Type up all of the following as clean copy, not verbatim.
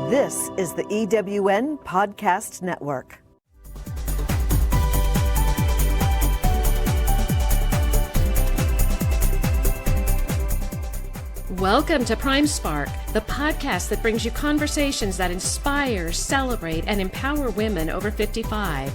This is the EWN Podcast Network. Welcome to Prime Spark, the podcast that brings you conversations that inspire, celebrate, and empower women over 55.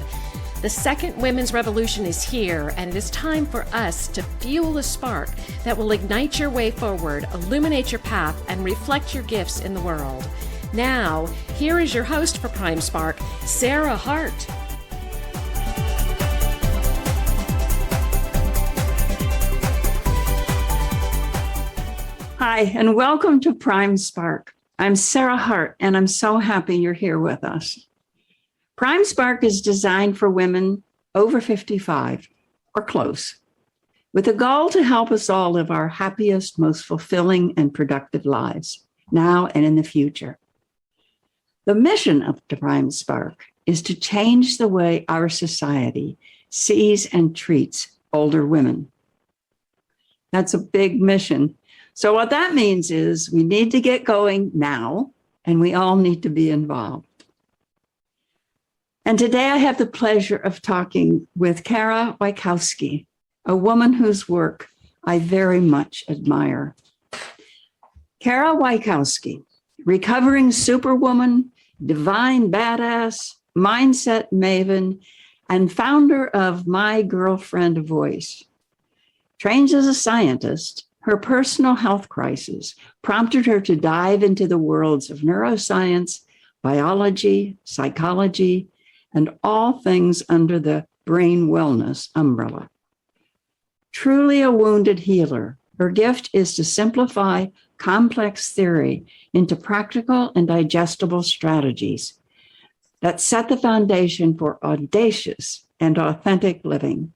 The second women's revolution is here, and it is time for us to fuel a spark that will ignite your way forward, illuminate your path, and reflect your gifts in the world. Now, here is your host for Prime Spark, Sarah Hart. Hi, and welcome to Prime Spark. I'm Sarah Hart, and I'm so happy you're here with us. Prime Spark is designed for women over 55 or close, with a goal to help us all live our happiest, most fulfilling, and productive lives, now and in the future. The mission of the Prime Spark is to change the way our society sees and treats older women. That's a big mission. So what that means is we need to get going now, and we all need to be involved. And today I have the pleasure of talking with Cara Wykowski, a woman whose work I very much admire. Cara Wykowski, recovering superwoman, divine badass, mindset maven, and founder of My Girlfriend Voice. Trained as a scientist, her personal health crisis prompted her to dive into the worlds of neuroscience, biology, psychology, and all things under the brain wellness umbrella. Truly a wounded healer, her gift is to simplify complex theory into practical and digestible strategies that set the foundation for audacious and authentic living.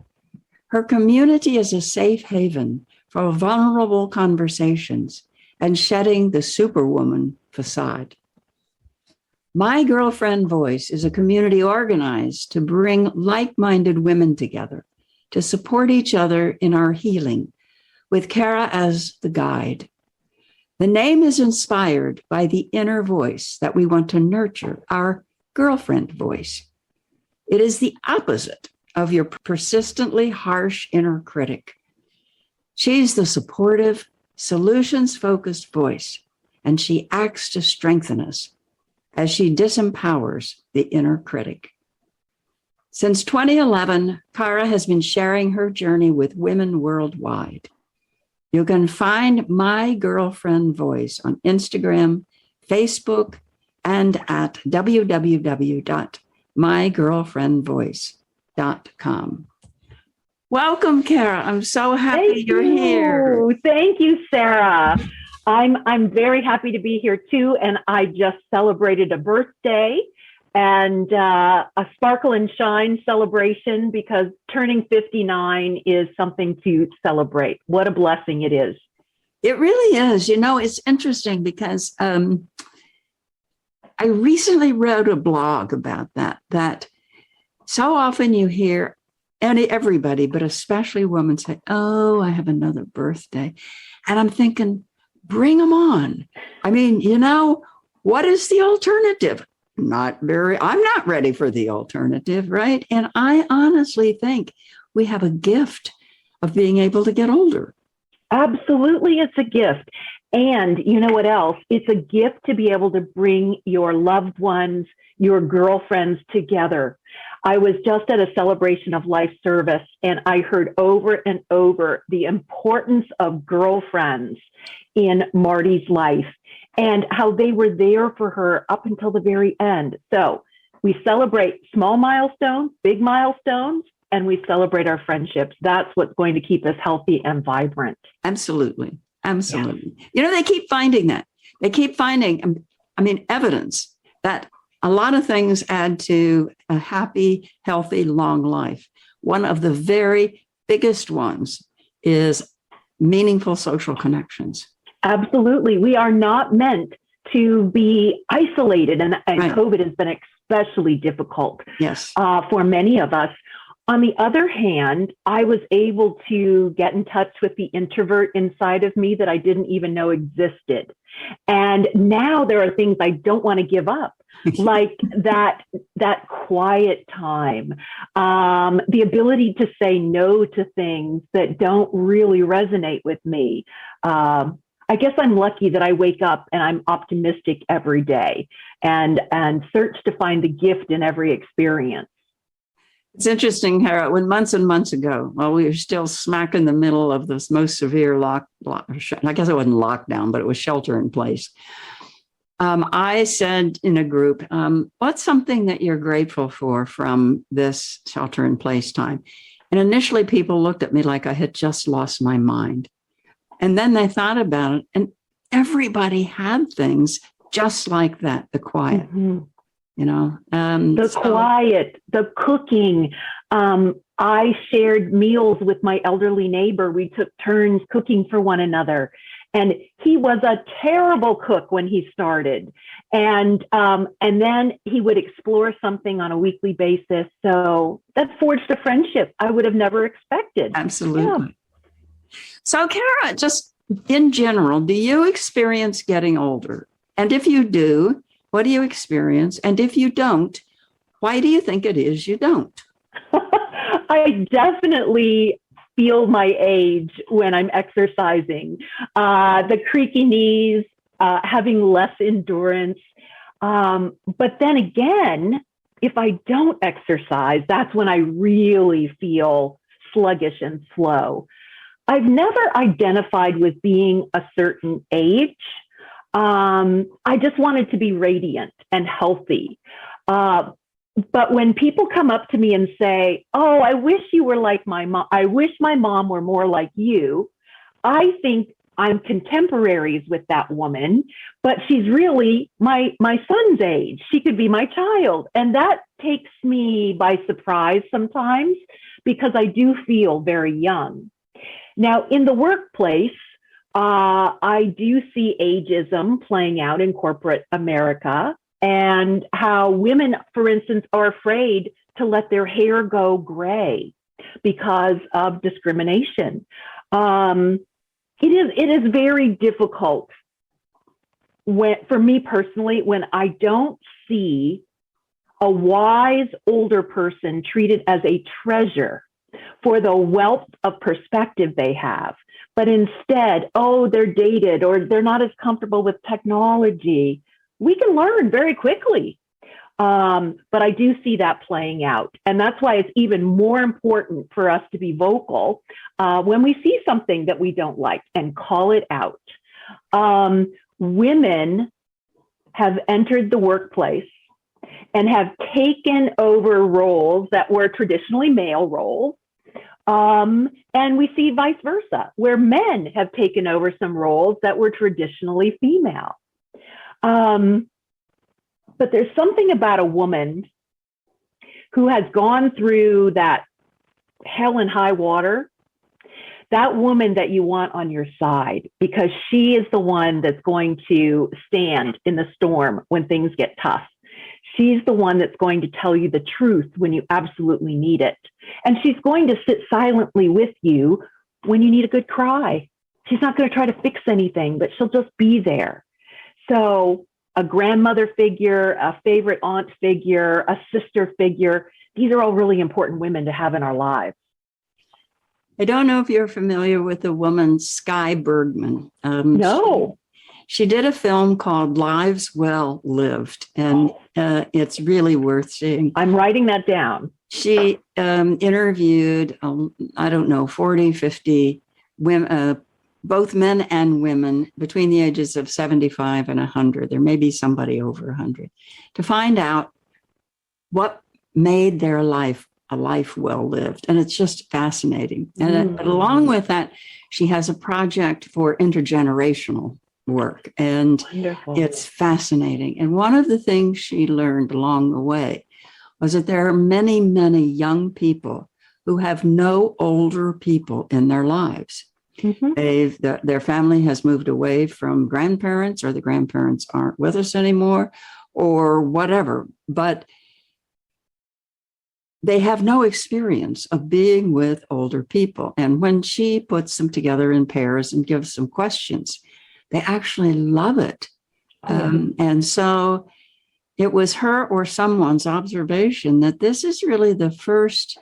Her community is a safe haven for vulnerable conversations and shedding the superwoman facade. My Girlfriend Voice is a community organized to bring like-minded women together to support each other in our healing, with Cara as the guide. The name is inspired by the inner voice that we want to nurture, our girlfriend voice. It is the opposite of your persistently harsh inner critic. She's the supportive, solutions-focused voice, and she acts to strengthen us as she disempowers the inner critic. Since 2011, Cara has been sharing her journey with women worldwide. You can find My Girlfriend Voice on Instagram, Facebook, and at www.mygirlfriendvoice.com. Welcome, Cara. I'm so happy you're here. Thank you, Sarah. I'm very happy to be here too, and I just celebrated a birthday and a sparkle and shine celebration because turning 59 is something to celebrate. What a blessing it is. It really is. You know, it's interesting because I recently wrote a blog about that so often you hear everybody, but especially women say, oh, I have another birthday. And I'm thinking, bring them on. I mean, you know, what is the alternative? I'm not ready for the alternative, right? And I honestly think we have a gift of being able to get older. Absolutely, it's a gift. And you know what else? It's a gift to be able to bring your loved ones, your girlfriends together. I was just at a celebration of life service, and I heard over and over the importance of girlfriends in Marty's life and how they were there for her up until the very end. So we celebrate small milestones, big milestones, and we celebrate our friendships. That's what's going to keep us healthy and vibrant. Absolutely. Absolutely. Yeah. You know, they keep finding that. They keep finding, evidence that a lot of things add to a happy, healthy, long life. One of the very biggest ones is meaningful social connections. Absolutely. We are not meant to be isolated, and right. COVID has been especially difficult yes. For many of us. On the other hand, I was able to get in touch with the introvert inside of me that I didn't even know existed. And now there are things I don't want to give up, like that quiet time, the ability to say no to things that don't really resonate with me. I guess I'm lucky that I wake up and I'm optimistic every day and search to find the gift in every experience. It's interesting, Cara, when months and months ago, while we were still smack in the middle of this most severe I guess it wasn't lockdown, but it was shelter in place. I said in a group, what's something that you're grateful for from this shelter in place time? And initially people looked at me like I had just lost my mind. And then they thought about it, and everybody had things just like that, the quiet. Mm-hmm. Quiet, the cooking. I shared meals with my elderly neighbor. We took turns cooking for one another. And he was a terrible cook when he started. And then he would explore something on a weekly basis. So that forged a friendship I would have never expected. Absolutely. Yeah. So, Cara, just in general, do you experience getting older? And if you do, what do you experience? And if you don't, why do you think it is you don't? I definitely feel my age when I'm exercising. The creaky knees, having less endurance. But then again, if I don't exercise, that's when I really feel sluggish and slow. I've never identified with being a certain age. I just wanted to be radiant and healthy. But when people come up to me and say, oh, I wish you were like my mom. I wish my mom were more like you. I think I'm contemporaries with that woman, but she's really my son's age. She could be my child. And that takes me by surprise sometimes because I do feel very young. Now, in the workplace, I do see ageism playing out in corporate America and how women, for instance, are afraid to let their hair go gray because of discrimination. It is very difficult for me personally when I don't see a wise older person treated as a treasure for the wealth of perspective they have. But instead, oh, they're dated or they're not as comfortable with technology. We can learn very quickly. But I do see that playing out. And that's why it's even more important for us to be vocal when we see something that we don't like and call it out. Women have entered the workplace and have taken over roles that were traditionally male roles. And we see vice versa, where men have taken over some roles that were traditionally female. But there's something about a woman who has gone through that hell and high water, that woman that you want on your side, because she is the one that's going to stand in the storm when things get tough. She's the one that's going to tell you the truth when you absolutely need it. And she's going to sit silently with you when you need a good cry. She's not going to try to fix anything, but she'll just be there. So a grandmother figure, a favorite aunt figure, a sister figure, these are all really important women to have in our lives. I don't know if you're familiar with the woman Sky Bergman. No. She did a film called Lives Well Lived, and it's really worth seeing. I'm writing that down. She interviewed, 40, 50 women, both men and women between the ages of 75 and 100. There may be somebody over 100, to find out what made their life a life well lived. And it's just fascinating. And along with that, she has a project for intergenerational work. And Wonderful. It's fascinating. And one of the things she learned along the way was that there are many, many young people who have no older people in their lives. Mm-hmm. Their family has moved away from grandparents, or the grandparents aren't with us anymore, or whatever. But they have no experience of being with older people. And when she puts them together in pairs and gives them questions, they actually love it. And so it was her or someone's observation that this is really the first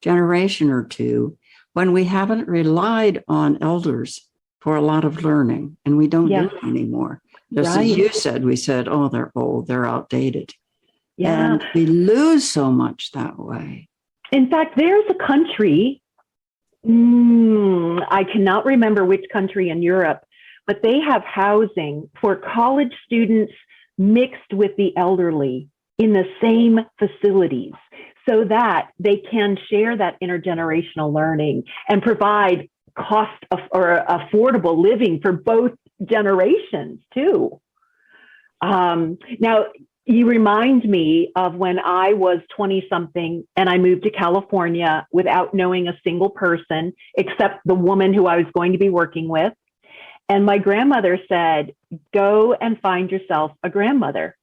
generation or two when we haven't relied on elders for a lot of learning, and we don't do it anymore. Just as you said, we said, oh, they're old, they're outdated. Yeah. And we lose so much that way. In fact, there's a country, I cannot remember which country in Europe, but they have housing for college students mixed with the elderly in the same facilities so that they can share that intergenerational learning and provide cost of, or affordable living for both generations too. Now, you remind me of when I was 20 something and I moved to California without knowing a single person except the woman who I was going to be working with. And my grandmother said, go and find yourself a grandmother.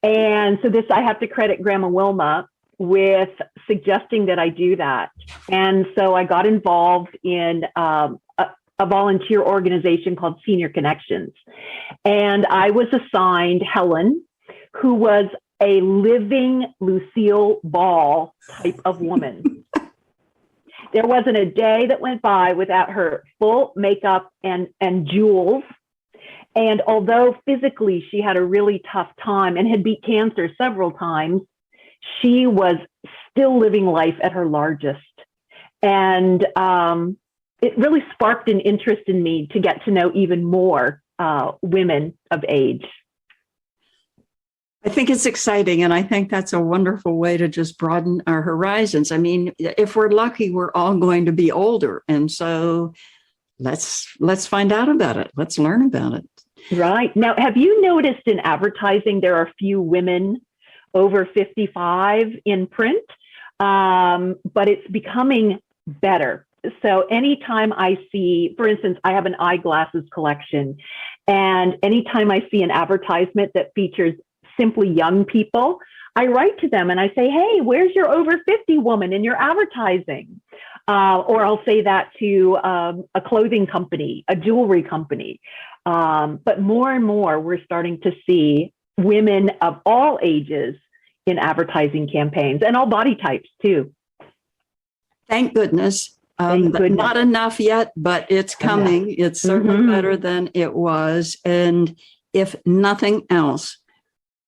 And so this, I have to credit Grandma Wilma with suggesting that I do that. And so I got involved in a volunteer organization called Senior Connections. And I was assigned Helen, who was a living Lucille Ball type of woman. There wasn't a day that went by without her full makeup and jewels. And although physically she had a really tough time and had beat cancer several times, she was still living life at her largest. And it really sparked an interest in me to get to know even more women of age. I think it's exciting, and I think that's a wonderful way to just broaden our horizons. I mean, if we're lucky, we're all going to be older, and so let's find out about it. Let's learn about it. Right. Now, have you noticed in advertising there are few women over 55 in print, but it's becoming better. So anytime I see, for instance, I have an eyeglasses collection, and anytime I see an advertisement that features simply young people, I write to them and I say, hey, where's your over 50 woman in your advertising? Or I'll say that to a clothing company, a jewelry company. But more and more, we're starting to see women of all ages in advertising campaigns and all body types too. Thank goodness. Not enough yet, but it's coming. It's certainly better than it was. And if nothing else,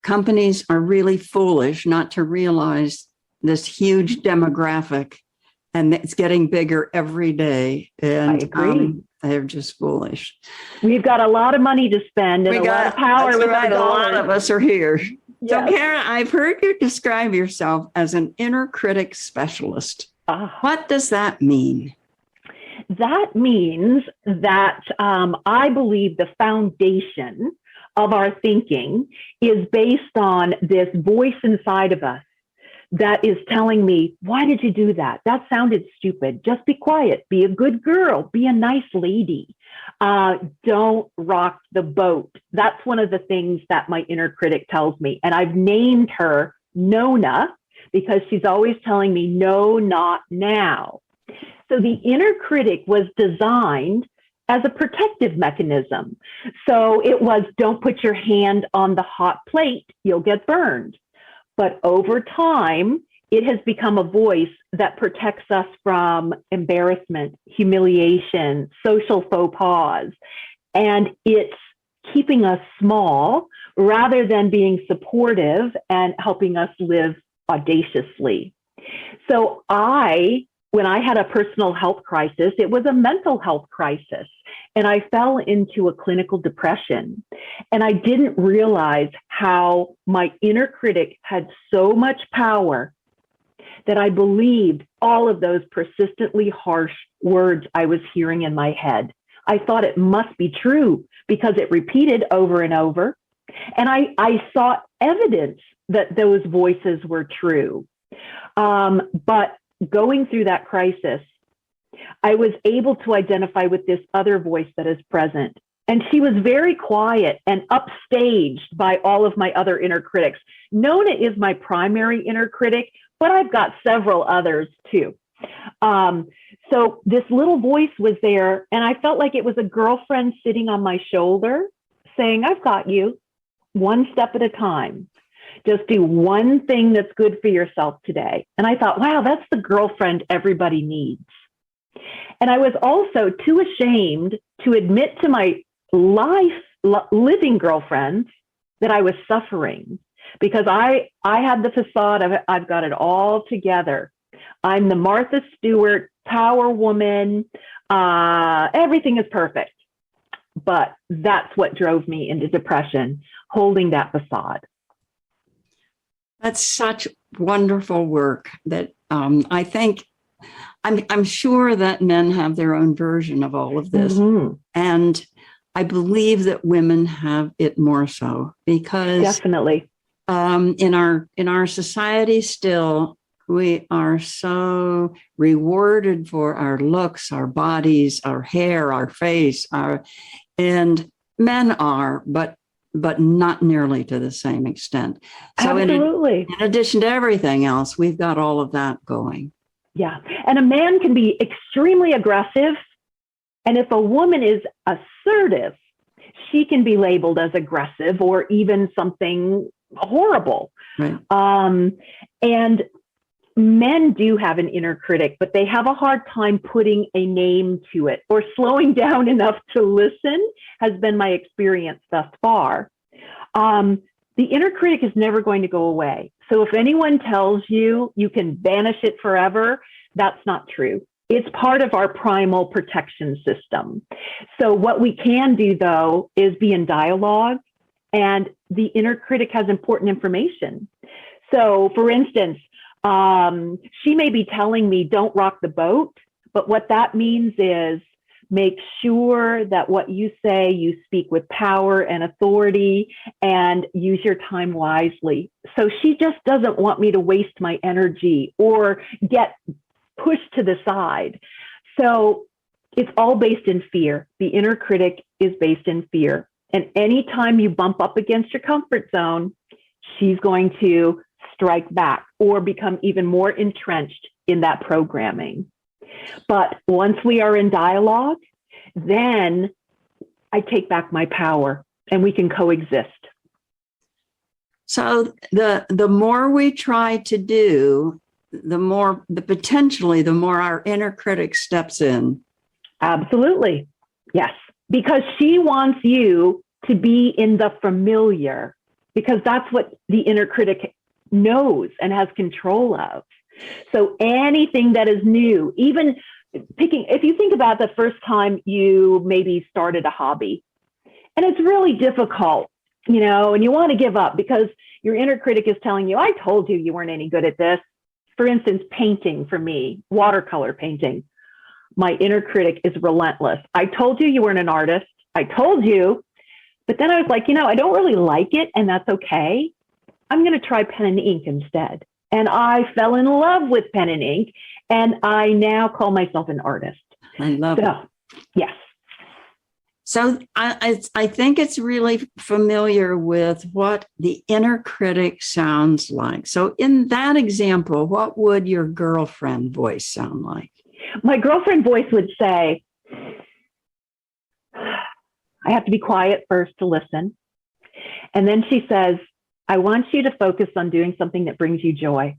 companies are really foolish not to realize this huge demographic, and it's getting bigger every day. And I agree. They're just foolish. We've got a lot of money to spend and a lot of power with our dollars. A lot of us are here. Yes. So, Cara, I've heard you describe yourself as an inner critic specialist. What does that mean? That means that I believe the foundation of our thinking is based on this voice inside of us that is telling me, why did you do that? That sounded stupid. Just be quiet. Be a good girl. Be a nice lady. Don't rock the boat. That's one of the things that my inner critic tells me. And I've named her Nona because she's always telling me, no, not now. So the inner critic was designed as a protective mechanism. So it was, don't put your hand on the hot plate, you'll get burned. But over time, it has become a voice that protects us from embarrassment, humiliation, social faux pas. And it's keeping us small rather than being supportive and helping us live audaciously. So when I had a personal health crisis, it was a mental health crisis. And I fell into a clinical depression. And I didn't realize how my inner critic had so much power that I believed all of those persistently harsh words I was hearing in my head. I thought it must be true because it repeated over and over. And I saw evidence that those voices were true. But going through that crisis, I was able to identify with this other voice that is present. And she was very quiet and upstaged by all of my other inner critics. Nona is my primary inner critic, but I've got several others too. So this little voice was there, and I felt like it was a girlfriend sitting on my shoulder saying, I've got you, one step at a time. Just do one thing that's good for yourself today. And I thought, wow, that's the girlfriend everybody needs. And I was also too ashamed to admit to my living girlfriends that I was suffering, because I had the facade of I've got it all together. I'm the Martha Stewart power woman. Everything is perfect. But that's what drove me into depression, holding that facade. That's such wonderful work that I think I'm sure that men have their own version of all of this. Mm-hmm. And I believe that women have it more so, because definitely in our society still, we are so rewarded for our looks, our bodies, our hair, our face, and men are, but not nearly to the same extent. So absolutely. In addition to everything else, we've got all of that going. Yeah. And a man can be extremely aggressive. And if a woman is assertive, she can be labeled as aggressive or even something horrible. Right. And men do have an inner critic, but they have a hard time putting a name to it or slowing down enough to listen, has been my experience thus far. The inner critic is never going to go away. So if anyone tells you you can banish it forever, that's not true. It's part of our primal protection system. So what we can do, though, is be in dialogue, and the inner critic has important information. So, for instance, she may be telling me, don't rock the boat, but what that means is make sure that what you say, you speak with power and authority and use your time wisely. So she just doesn't want me to waste my energy or get pushed to the side. So it's all based in fear. The inner critic is based in fear. And anytime you bump up against your comfort zone, she's going to strike back or become even more entrenched in that programming. But once we are in dialogue, then I take back my power and we can coexist. So the more we try to do, the more our inner critic steps in. Absolutely. Yes. Because she wants you to be in the familiar, because that's what the inner critic knows and has control of. So anything that is new, even if you think about the first time you maybe started a hobby, and it's really difficult, and you want to give up because your inner critic is telling you, I told you weren't any good at this. For instance, painting for me, watercolor painting. My inner critic is relentless. I told you weren't an artist. I told you. But then I was like, I don't really like it, and that's okay. I'm going to try pen and ink instead. And I fell in love with pen and ink, and I now call myself an artist. I love it. Yes. So I think it's really familiar with what the inner critic sounds like. So in that example, what would your girlfriend voice sound like? My girlfriend voice would say, I have to be quiet first to listen. And then she says, I want you to focus on doing something that brings you joy.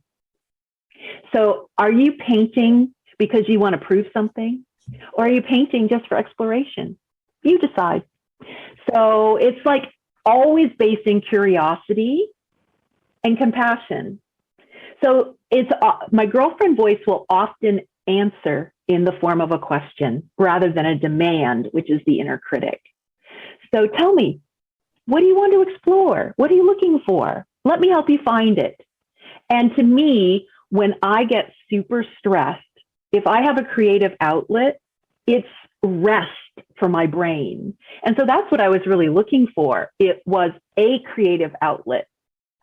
So are you painting because you want to prove something? Or are you painting just for exploration? You decide. So it's like always based in curiosity and compassion. So it's my girlfriend voice will often answer in the form of a question rather than a demand, which is the inner critic. So tell me, what do you want to explore? What are you looking for? Let me help you find it. And to me, when I get super stressed, if I have a creative outlet, it's rest for my brain. And so that's what I was really looking for. It was a creative outlet.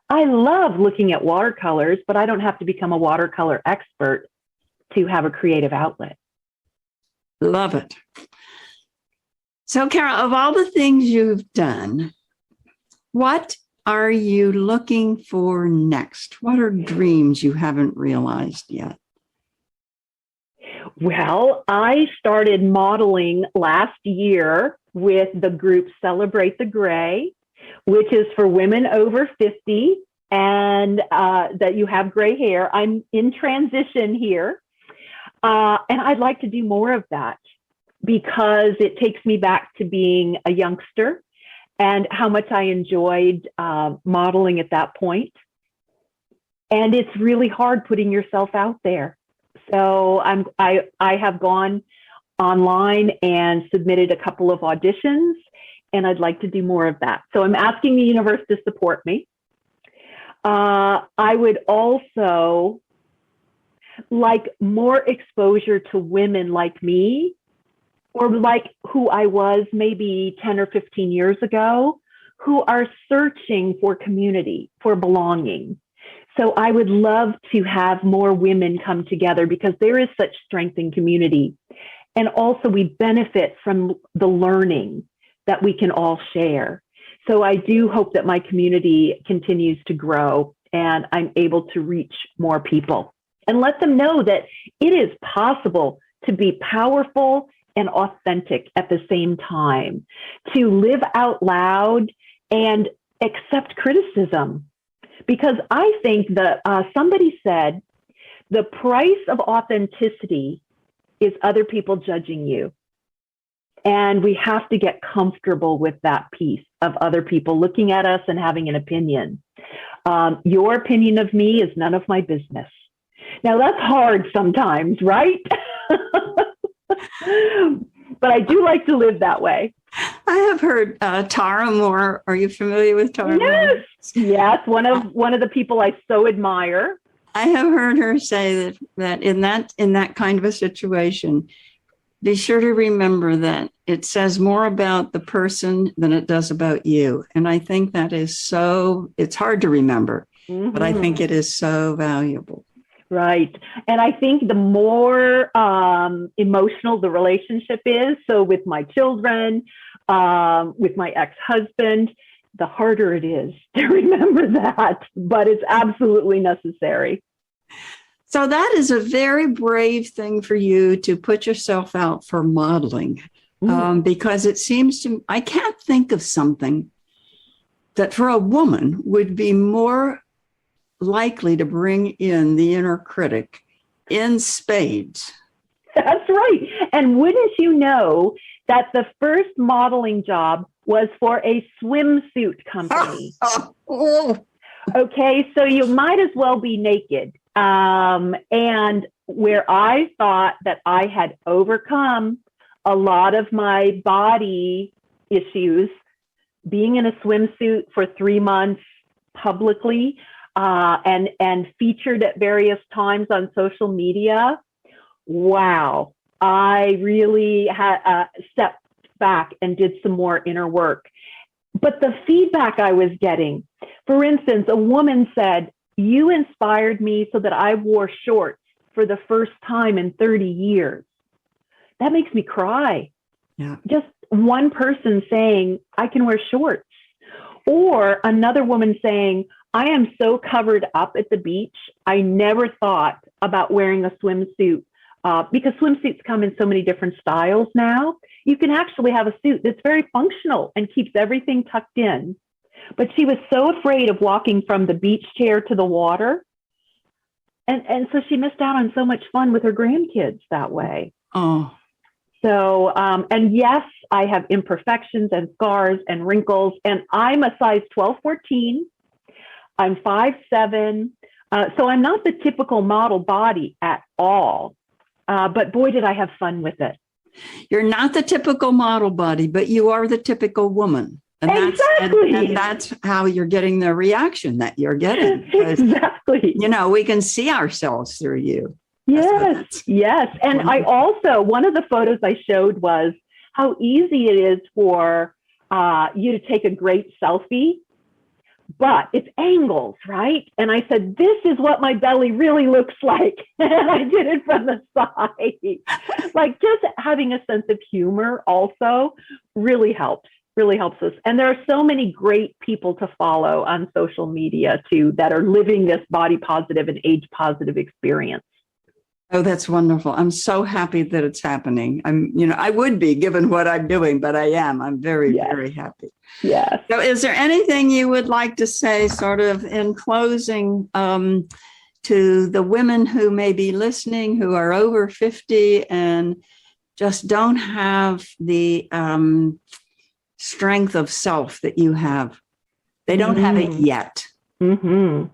I love looking at watercolors, but I don't have to become a watercolor expert to have a creative outlet. Love it. So, Cara, of all the things you've done, what are you looking for next? What are dreams you haven't realized yet? Well, I started modeling last year with the group Celebrate the Gray, which is for women over 50 and that you have gray hair. I'm in transition here. And I'd like to do more of that because it takes me back to being a youngster and how much I enjoyed modeling at that point. And it's really hard putting yourself out there. So I have gone online and submitted a couple of auditions, and I'd like to do more of that. So I'm asking the universe to support me. I would also like more exposure to women like me, or like who I was maybe 10 or 15 years ago, who are searching for community, for belonging. So I would love to have more women come together because there is such strength in community. And also we benefit from the learning that we can all share. So I do hope that my community continues to grow and I'm able to reach more people and let them know that it is possible to be powerful and authentic at the same time, to live out loud and accept criticism. Because I think that somebody said the price of authenticity is other people judging you. And we have to get comfortable with that piece of other people looking at us and having an opinion. Your opinion of me is none of my business. Now that's hard sometimes, right? But I do like to live that way. I have heard Tara Moore. Are you familiar with Tara Moore? Yes, one of the people I so admire. I have heard her say that in that kind of a situation, be sure to remember that it says more about the person than it does about you. And I think that is so, it's hard to remember, but I think it is so valuable. Right. And I think the more emotional the relationship is, so with my children, with my ex-husband, the harder it is to remember that, but it's absolutely necessary. So that is a very brave thing for you to put yourself out for modeling, because it seems to, I can't think of something that for a woman would be more likely to bring in the inner critic in spades. That's right. And wouldn't you know that the first modeling job was for a swimsuit company? Okay, so you might as well be naked. And where I thought that I had overcome a lot of my body issues, being in a swimsuit for 3 months publicly, and featured at various times on social media. Wow, I really had stepped back and did some more inner work. But the feedback I was getting, for instance, a woman said, "You inspired me so that I wore shorts for the first time in 30 years." That makes me cry. Yeah. Just one person saying, "I can wear shorts." Or another woman saying, "I am so covered up at the beach, I never thought about wearing a swimsuit because swimsuits come in so many different styles now. You can actually have a suit that's very functional and keeps everything tucked in." But she was so afraid of walking from the beach chair to the water. And so she missed out on so much fun with her grandkids that way. Oh. So, and yes, I have imperfections and scars and wrinkles, and I'm a size 12, 14. I'm 5'7". So I'm not the typical model body at all. But boy, did I have fun with it. You're not the typical model body, but you are the typical woman. And exactly. And that's how you're getting the reaction that you're getting. Exactly. You know, we can see ourselves through you. Yes, yes. And I also, one of the photos I showed was how easy it is for you to take a great selfie, but it's angles, right? And I said, "This is what my belly really looks like." And I did it from the side. Like just having a sense of humor also really helps. really helps us. And there are so many great people to follow on social media too that are living this body positive and age positive experience. Oh, that's wonderful. I'm so happy that it's happening. I would be given what I'm doing, but I am. I'm very, very happy. Yes. So is there anything you would like to say sort of in closing to the women who may be listening, who are over 50 and just don't have the strength of self that you have? They don't have it yet. Mm-hmm.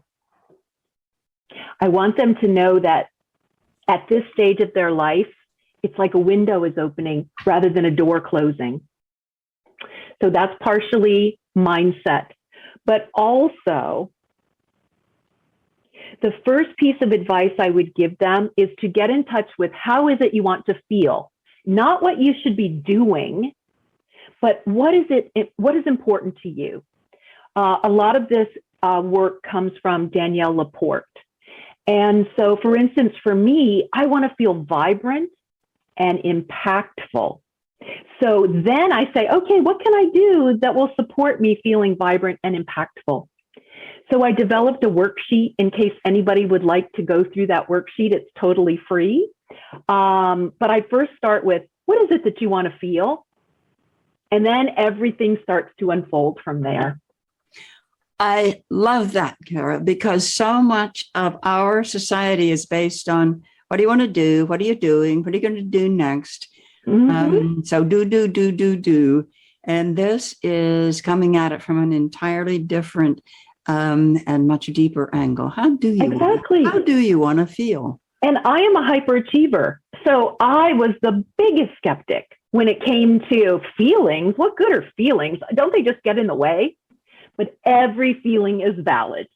I want them to know that at this stage of their life, it's like a window is opening rather than a door closing. So that's partially mindset, but also the first piece of advice I would give them is to get in touch with how is it you want to feel, not what you should be doing, but what is important to you. A lot of this work comes from Danielle Laporte. And so, for instance, for me, I want to feel vibrant and impactful. So then I say, okay, what can I do that will support me feeling vibrant and impactful? So I developed a worksheet in case anybody would like to go through that worksheet. It's totally free. But I first start with, what is it that you want to feel? And then everything starts to unfold from there. I love that, Cara, because so much of our society is based on what do you want to do? What are you doing? What are you going to do next? Mm-hmm. So do. And this is coming at it from an entirely different and much deeper angle. How do you want to feel? And I am a hyperachiever. So I was the biggest skeptic when it came to feelings. What good are feelings? Don't they just get in the way? But every feeling is valid.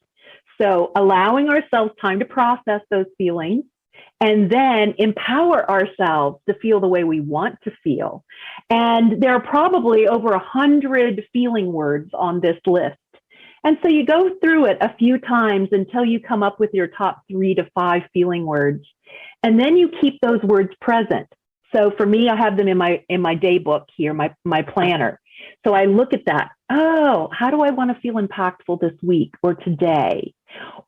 So allowing ourselves time to process those feelings and then empower ourselves to feel the way we want to feel. And there are probably over 100 feeling words on this list. And so you go through it a few times until you come up with your top 3 to 5 feeling words. And then you keep those words present. So for me, I have them in my day book here, my planner. So I look at that. Oh, how do I want to feel impactful this week or today?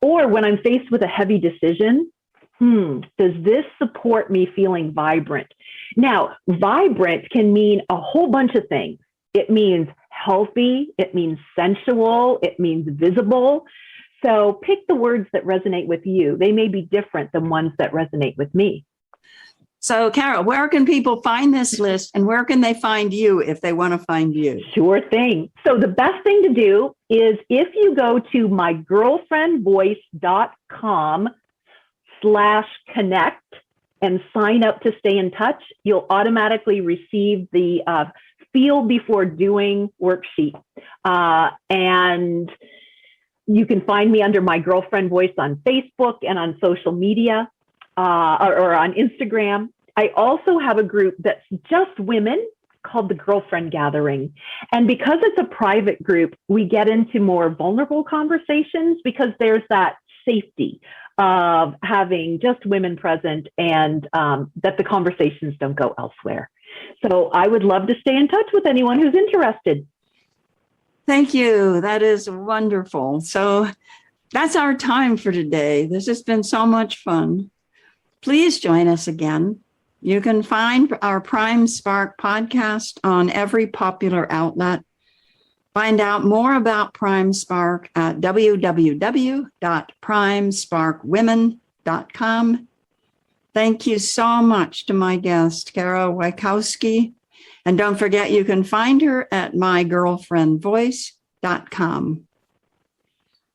Or when I'm faced with a heavy decision, does this support me feeling vibrant? Now, vibrant can mean a whole bunch of things. It means healthy, it means sensual, it means visible. So pick the words that resonate with you. They may be different than ones that resonate with me. So, Cara, where can people find this list and where can they find you if they want to find you? Sure thing. So the best thing to do is if you go to mygirlfriendvoice.com/connect and sign up to stay in touch, you'll automatically receive the Feel Before Doing worksheet. And you can find me under My Girlfriend Voice on Facebook and on social media or on Instagram. I also have a group that's just women called the Girlfriend Gathering. And because it's a private group, we get into more vulnerable conversations because there's that safety of having just women present and that the conversations don't go elsewhere. So I would love to stay in touch with anyone who's interested. Thank you. That is wonderful. So that's our time for today. This has been so much fun. Please join us again. You can find our Prime Spark podcast on every popular outlet. Find out more about Prime Spark at www.primesparkwomen.com. Thank you so much to my guest, Cara Wykowski. And don't forget, you can find her at mygirlfriendvoice.com.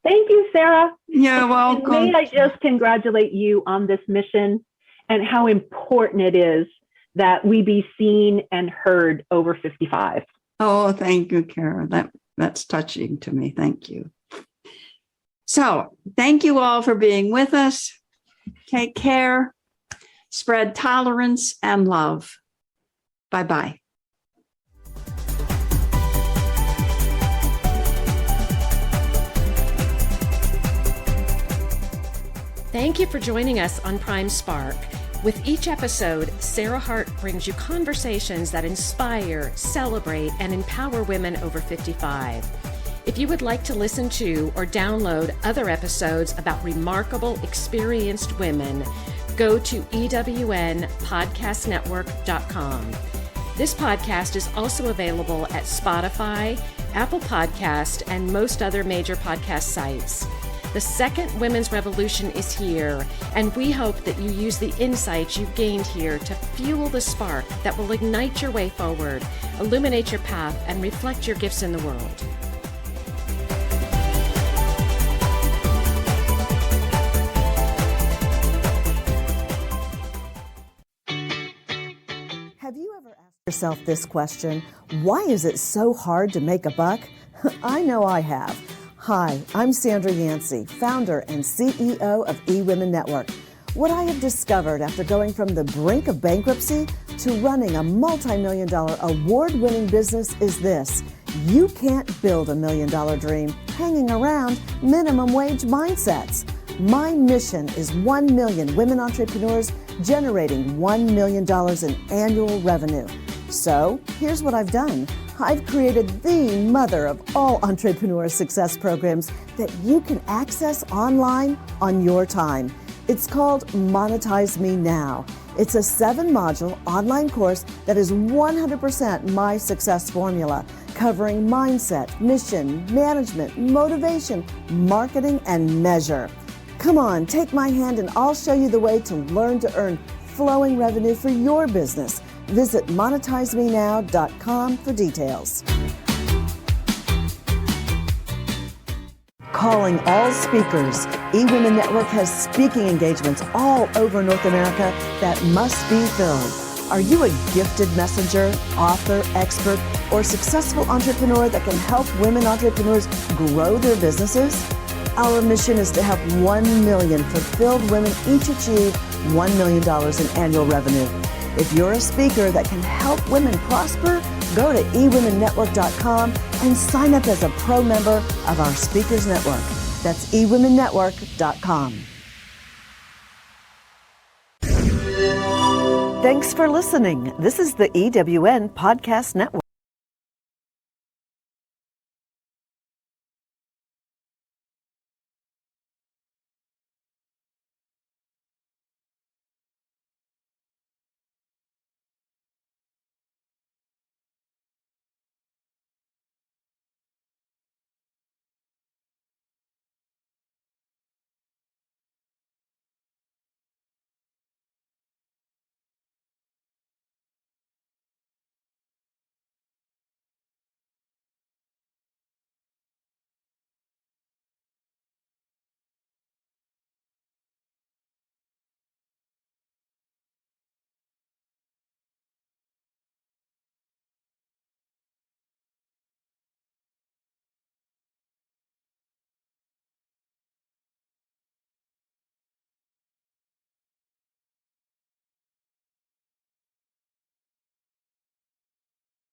Thank you, Sarah. You're welcome. And may I just congratulate you on this mission and how important it is that we be seen and heard over 55. Oh, thank you, Cara. That's touching to me. Thank you. So thank you all for being with us. Take care. Spread tolerance and love. Bye-bye. Thank you for joining us on Prime Spark. With each episode, Sarah Hart brings you conversations that inspire, celebrate, and empower women over 55. If you would like to listen to or download other episodes about remarkable, experienced women, go to ewnpodcastnetwork.com. This podcast is also available at Spotify, Apple Podcast, and most other major podcast sites. The second women's revolution is here, and we hope that you use the insights you've gained here to fuel the spark that will ignite your way forward, illuminate your path, and reflect your gifts in the world. Have you ever asked yourself this question? Why is it so hard to make a buck? I know I have. Hi, I'm Sandra Yancey, founder and CEO of eWomen Network. What I have discovered after going from the brink of bankruptcy to running a multi-million-dollar award-winning business is this. You can't build $1 million dream hanging around minimum wage mindsets. My mission is 1 million women entrepreneurs generating $1 million in annual revenue. So here's what I've done. I've created the mother of all entrepreneur success programs that you can access online on your time. It's called Monetize Me Now. It's a 7-module online course that is 100% my success formula, covering mindset, mission, management, motivation, marketing, and measure. Come on, take my hand and I'll show you the way to learn to earn flowing revenue for your business. Visit monetizemenow.com for details. Calling all speakers, eWomen Network has speaking engagements all over North America that must be filled. Are you a gifted messenger, author, expert, or successful entrepreneur that can help women entrepreneurs grow their businesses? Our mission is to help 1 million fulfilled women each achieve $1 million in annual revenue. If you're a speaker that can help women prosper, go to eWomenNetwork.com and sign up as a pro member of our Speakers Network. That's eWomenNetwork.com. Thanks for listening. This is the EWN Podcast Network.